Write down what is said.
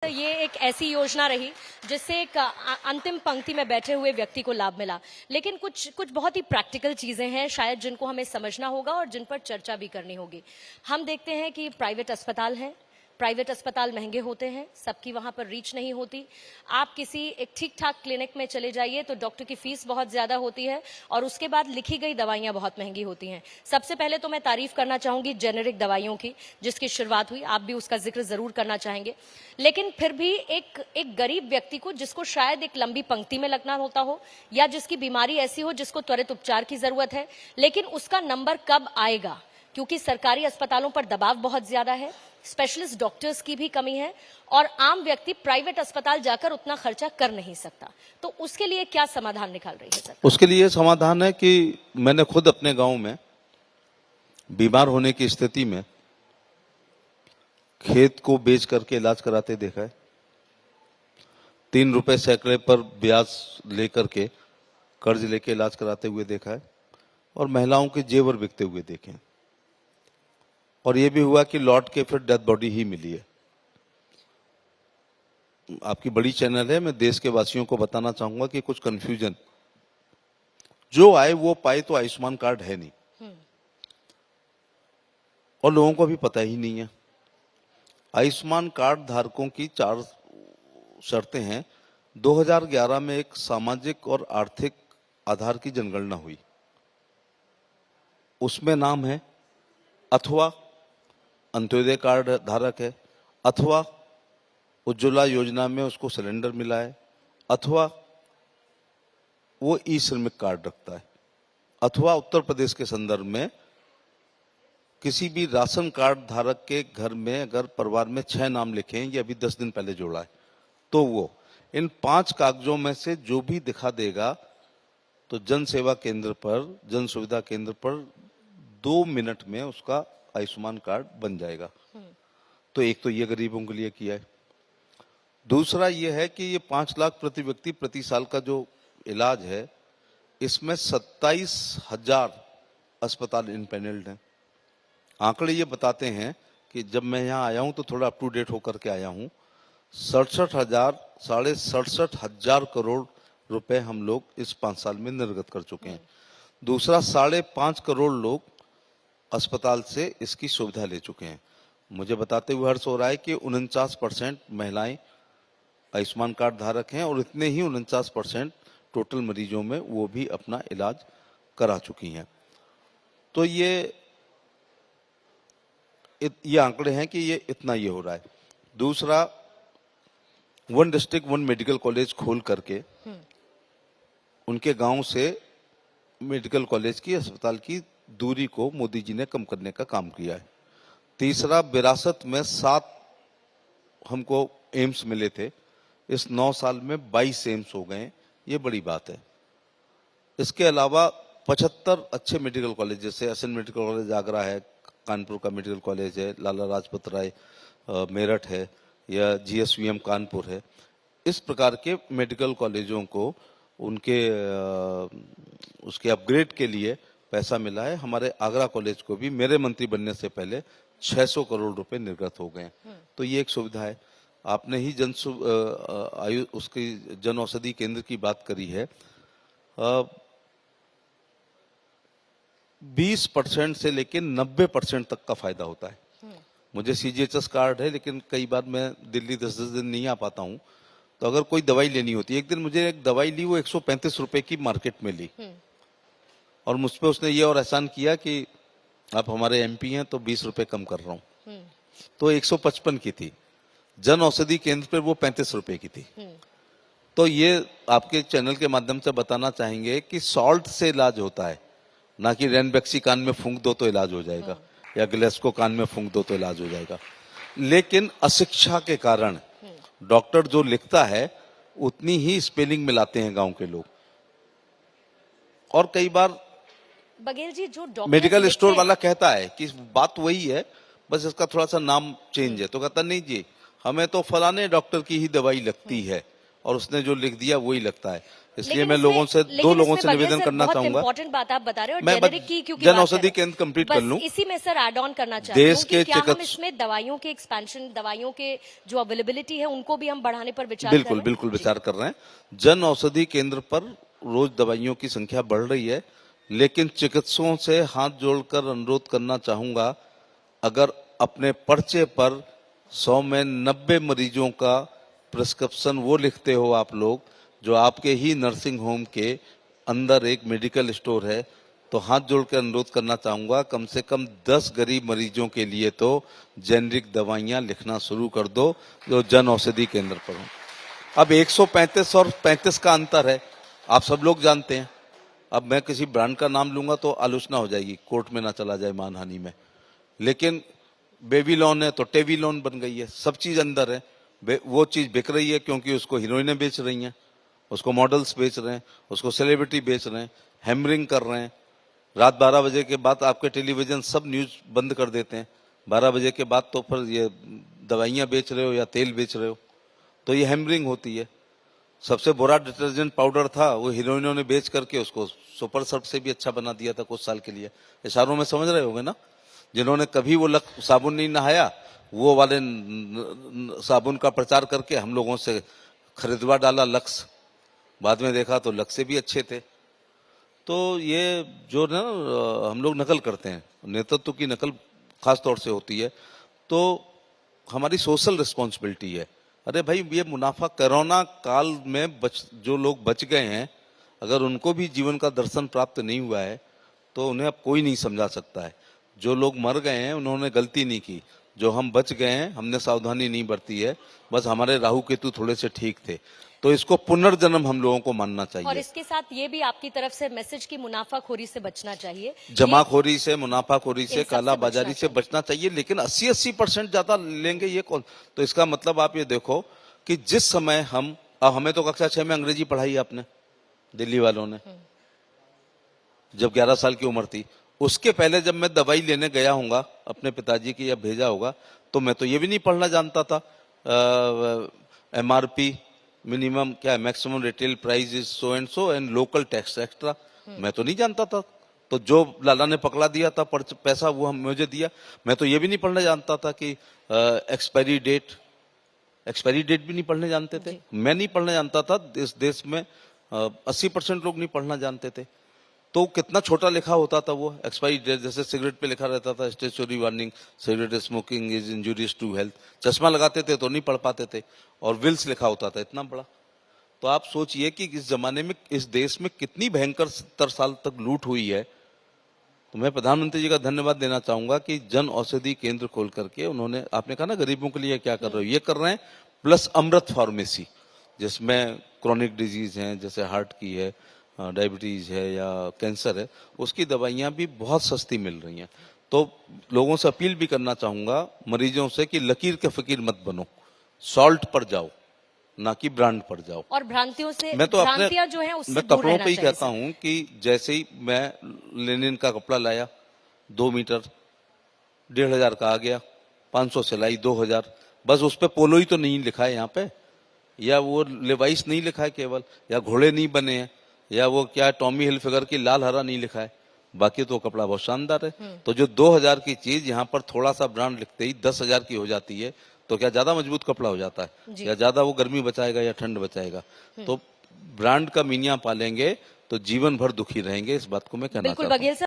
ये एक ऐसी योजना रही जिससे एक अंतिम पंक्ति में बैठे हुए व्यक्ति को लाभ मिला, लेकिन कुछ बहुत ही प्रैक्टिकल चीजें हैं शायद जिनको हमें समझना होगा और जिन पर चर्चा भी करनी होगी। हम देखते हैं कि प्राइवेट अस्पताल हैं, प्राइवेट अस्पताल महंगे होते हैं, सबकी वहां पर रीच नहीं होती। आप किसी एक ठीक ठाक क्लिनिक में चले जाइए तो डॉक्टर की फीस बहुत ज्यादा होती है और उसके बाद लिखी गई दवाइयां बहुत महंगी होती हैं। सबसे पहले तो मैं तारीफ करना चाहूंगी जेनेरिक दवाइयों की जिसकी शुरुआत हुई, आप भी उसका जिक्र जरूर करना चाहेंगे। लेकिन फिर भी एक गरीब व्यक्ति को जिसको शायद एक लंबी पंक्ति में लगना होता हो या जिसकी बीमारी ऐसी हो जिसको त्वरित उपचार की जरूरत है, लेकिन उसका नंबर कब आएगा, क्योंकि सरकारी अस्पतालों पर दबाव बहुत ज्यादा है, स्पेशलिस्ट डॉक्टर्स की भी कमी है और आम व्यक्ति प्राइवेट अस्पताल जाकर उतना खर्चा कर नहीं सकता। तो उसके लिए क्या समाधान निकाल रही है सरकार? उसके लिए समाधान है कि मैंने खुद अपने गांव में बीमार होने की स्थिति में खेत को बेच करके इलाज कराते देखा है। 3 रुपए सैकड़े पर ब्याज लेकर के कर्ज लेके इलाज कराते हुए देखा है और महिलाओं के जेवर बिकते हुए देखे हैं। और यह भी हुआ कि लौट के फिर डेथ बॉडी ही मिली है। आपकी बड़ी चैनल है, मैं देश के वासियों को बताना चाहूंगा कि कुछ कंफ्यूजन, जो आए वो पाए, तो आयुष्मान कार्ड है नहीं और लोगों को भी पता ही नहीं है। आयुष्मान कार्ड धारकों की 4 शर्तें हैं। 2011 में एक सामाजिक और आर्थिक आधार की जनगणना हुई, उसमें नाम है अथवा अंत्योदय कार्ड धारक है, अथवा उज्ज्वला योजना में उसको सिलेंडर मिला है, अथवा वो ई श्रमिक कार्ड रखता है, अथवा उत्तर प्रदेश के संदर्भ में किसी भी राशन कार्ड धारक के घर में अगर परिवार में 6 नाम लिखे हैं, ये अभी 10 दिन पहले जोड़ा है, तो वो इन 5 कागजों में से जो भी दिखा देगा तो जन सेवा केंद्र पर, जन सुविधा केंद्र पर 2 मिनट में उसका आयुष्मान कार्ड बन जाएगा। तो एक तो ये गरीबों के लिए किया है। दूसरा ये है कि ये 5 लाख प्रति व्यक्ति प्रति साल का जो इलाज है, इसमें 27,000 अस्पताल इनपैनल्ड हैं। आंकड़े ये बताते हैं कि जब मैं यहाँ आया हूं तो थोड़ा अप टू डेट होकर के आया हूं, 67,000 करोड़ रुपए हम लोग इस 5 साल में निर्गत कर चुके हैं। दूसरा 5.5 करोड़ लोग अस्पताल से इसकी सुविधा ले चुके हैं। मुझे बताते हुए हर्ष हो रहा है कि 49% महिलाएं आयुष्मान कार्ड धारक हैं और इतने ही 49% टोटल मरीजों में वो भी अपना इलाज करा चुकी हैं। तो ये आंकड़े हैं कि ये इतना ये हो रहा है। दूसरा, 1 डिस्ट्रिक्ट 1 मेडिकल कॉलेज खोल करके उनके गांव से मेडिकल कॉलेज की, अस्पताल की दूरी को मोदी जी ने कम करने का काम किया है। तीसरा, विरासत में 7 हमको एम्स मिले थे, इस 9 साल में 22 एम्स हो गए, ये बड़ी बात है। इसके अलावा 75 अच्छे मेडिकल कॉलेज, जैसे एसएन मेडिकल कॉलेज आगरा है, कानपुर का मेडिकल कॉलेज है, लाला लाजपत राय मेरठ है, या जीएसवीएम कानपुर है, इस प्रकार के मेडिकल कॉलेजों को उनके उसके अपग्रेड के लिए पैसा मिला है। हमारे आगरा कॉलेज को भी मेरे मंत्री बनने से पहले 600 करोड़ रुपए निर्गत हो गए। तो ये एक सुविधा है। आपने ही उसकी जन औषधि केंद्र की बात करी है। 20% से लेकर 90% तक का फायदा होता है। मुझे सीजीएचएस कार्ड है, लेकिन कई बार मैं दिल्ली 10 दिन नहीं आ पाता हूँ, तो अगर कोई दवाई लेनी होती है, एक दिन मुझे एक दवाई ली, वो 135 रुपए की मार्केट में ली और मुझ पे उसने ये और एहसान किया कि आप हमारे एमपी हैं तो 20 रुपए कम कर रहा हूं। तो 155 की थी, जन औषधि केंद्र पर वो 35 रुपए की थी। तो ये आपके चैनल के माध्यम से बताना चाहेंगे कि सॉल्ट से इलाज होता है, ना कि रेनबेक्सी कान में फूंक दो तो इलाज हो जाएगा या ग्लेस्को कान में फूंक दो तो इलाज हो जाएगा। लेकिन अशिक्षा के कारण डॉक्टर जो लिखता है उतनी ही स्पेलिंग मिलाते हैं गांव के लोग, और कई बार बघेल जी जो मेडिकल स्टोर वाला कहता है कि बात वही है, बस इसका थोड़ा सा नाम चेंज है, तो कहता नहीं जी, हमें तो फलाने डॉक्टर की ही दवाई लगती है, और उसने जो लिख दिया वही लगता है। इसलिए लेकिन मैं लोगों से लेकिन दो लोगों इसमें से बघेल निवेदन सर, करना बहुत चाहूंगा। इंपॉर्टेंट बात आप बता रहे हो और मैं जेनेरिक की क्योंकि जन बात औषधि कर रहे केंद्र कंप्लीट हैं। कर बस लूं। इसी में सर ऐड ऑन करना चाहती देश हूँ के कि क्या हम चिकित्स इसमें दवाइयों के एक्सपेंशन, दवाइयों के जो अवेलेबिलिटी है उनको भी हम बढ़ाने पर विचार कर बिल्कुल रहे हैं? बिल्कुल जी। विचार कर रहे हैं। जन औषधि केंद्र पर रोज दवाइयों की संख्या बढ़ रही है, लेकिन चिकित्सकों से हाथ जोड़कर अनुरोध करना चाहूंगा, अगर अपने पर्चे पर 100 में 90 मरीजों का प्रिस्क्रिप्शन वो लिखते हो आप लोग, जो आपके ही नर्सिंग होम के अंदर एक मेडिकल स्टोर है, तो हाथ जोड़ के अनुरोध करना चाहूंगा, कम से कम 10 गरीब मरीजों के लिए तो जेनरिक दवाइयां लिखना शुरू कर दो जो जन औषधि केंद्र पर हो। अब 135 और 35 का अंतर है, आप सब लोग जानते हैं। अब मैं किसी ब्रांड का नाम लूंगा तो आलोचना हो जाएगी, कोर्ट में ना चला जाए मानहानि में। लेकिन बेबीलोन है तो टेवीलोन बन गई है, सब चीज अंदर है। वो चीज बिक रही है क्योंकि उसको हीरोइनें बेच रही हैं, उसको मॉडल्स बेच रहे हैं, उसको सेलिब्रिटी बेच रहे हैं, हैमरिंग कर रहे हैं। रात 12 बजे के बाद आपके टेलीविजन सब न्यूज बंद कर देते हैं। 12 बजे के बाद तो फिर ये दवाइयां बेच रहे हो या तेल बेच रहे हो, तो ये हैमरिंग होती है। सबसे बुरा डिटर्जेंट पाउडर था, वो हीरोइनों ने बेच करके उसको सुपर सर्फ से भी अच्छा बना दिया था कुछ साल के लिए। इशारों में समझ रहे होंगे ना। जिन्होंने कभी वो साबुन नहीं नहाया, वो वाले साबुन का प्रचार करके हम लोगों से खरीदवा डाला लक्स। बाद में देखा तो लक्स से भी अच्छे थे। तो ये जो ना हम लोग नकल करते हैं, नेतृत्व की नकल खास तौर से होती है, तो हमारी सोशल रिस्पॉन्सिबिलिटी है। अरे भाई, ये मुनाफा कोरोना काल में जो लोग बच गए हैं, अगर उनको भी जीवन का दर्शन प्राप्त नहीं हुआ है तो उन्हें अब कोई नहीं समझा सकता है। जो लोग मर गए हैं उन्होंने गलती नहीं की, जो हम बच गए हैं हमने सावधानी नहीं बरती है, बस हमारे राहु केतु थोड़े से ठीक थे। तो इसको पुनर्जन्म हम लोगों को मानना चाहिए। और इसके साथ ये भी आपकी तरफ से मैसेज की मुनाफाखोरी से बचना चाहिए, जमाखोरी से, मुनाफाखोरी से, इन सब से काला बाजारी बचना से बचना चाहिए। लेकिन 80% ज्यादा लेंगे ये कौन? तो इसका मतलब आप ये देखो कि जिस समय अब हमें तो कक्षा 6 में अंग्रेजी पढ़ाई आपने, दिल्ली वालों ने, जब 11 साल की उम्र थी। उसके पहले जब मैं दवाई लेने गया हूंगा अपने पिताजी की, या भेजा होगा, तो मैं तो ये भी नहीं पढ़ना जानता था MRP, मिनिमम क्या है, maximum retail price is so and local tax extra, मैं तो नहीं जानता था। तो जो लाला ने पकड़ा दिया था पैसा, वो हम मुझे दिया। मैं तो ये भी नहीं पढ़ना जानता था कि एक्सपायरी डेट भी नहीं पढ़ने जानते थे। मैं नहीं पढ़ना जानता था, इस देश में 80% लोग नहीं पढ़ना जानते थे। तो कितना छोटा लिखा होता था वो एक्सपायरी डेट, जैसे सिगरेट पे लिखा रहता था statutory warning, cigarette smoking is injurious to health. चश्मा लगाते थे तो नहीं पढ़ पाते थे, और विल्स लिखा होता था इतना बड़ा। तो आप सोचिए कि इस जमाने में, इस देश में कितनी भयंकर 70 साल तक लूट हुई है। तो मैं प्रधानमंत्री जी का धन्यवाद देना चाहूंगा कि जन औषधि केंद्र खोल करके उन्होंने, आपने कहा ना गरीबों के लिए क्या कर रहे हो, ये कर रहे हैं। प्लस अमृत फार्मेसी, जिसमें क्रॉनिक डिजीज हैं, जैसे हार्ट की है, डायबिटीज है या कैंसर है, उसकी दवाइयां भी बहुत सस्ती मिल रही हैं। तो लोगों से अपील भी करना चाहूंगा मरीजों से कि लकीर के फकीर मत बनो, सॉल्ट पर जाओ, ना कि ब्रांड पर जाओ। और भ्रांतियों से, मैं तो भ्रांतियां जो है उससे मैं दूर कपड़ों रहना पे ही चाहिए कहता सर। हूं कि जैसे ही मैं लेनिन का कपड़ा लाया 2 मीटर, 1,500 का आ गया, 500 सिलाई, 2,000, बस उस पे पोलो ही तो नहीं लिखा है यहाँ पे, या वो लेवाइस नहीं लिखा है केवल, या घोड़े नहीं बने हैं, या वो क्या टॉमी हिलफिगर की लाल हरा नहीं लिखा है, बाकी तो कपड़ा बहुत शानदार है। तो जो 2,000 की चीज यहाँ पर थोड़ा सा ब्रांड लिखते ही 10,000 की हो जाती है, तो क्या ज्यादा मजबूत कपड़ा हो जाता है, या ज्यादा वो गर्मी बचाएगा या ठंड बचाएगा? तो ब्रांड का मीनिया पालेंगे तो जीवन भर दुखी रहेंगे, इस बात को मैं कहना चाहता हूँ। बिल्कुल बघेल सर।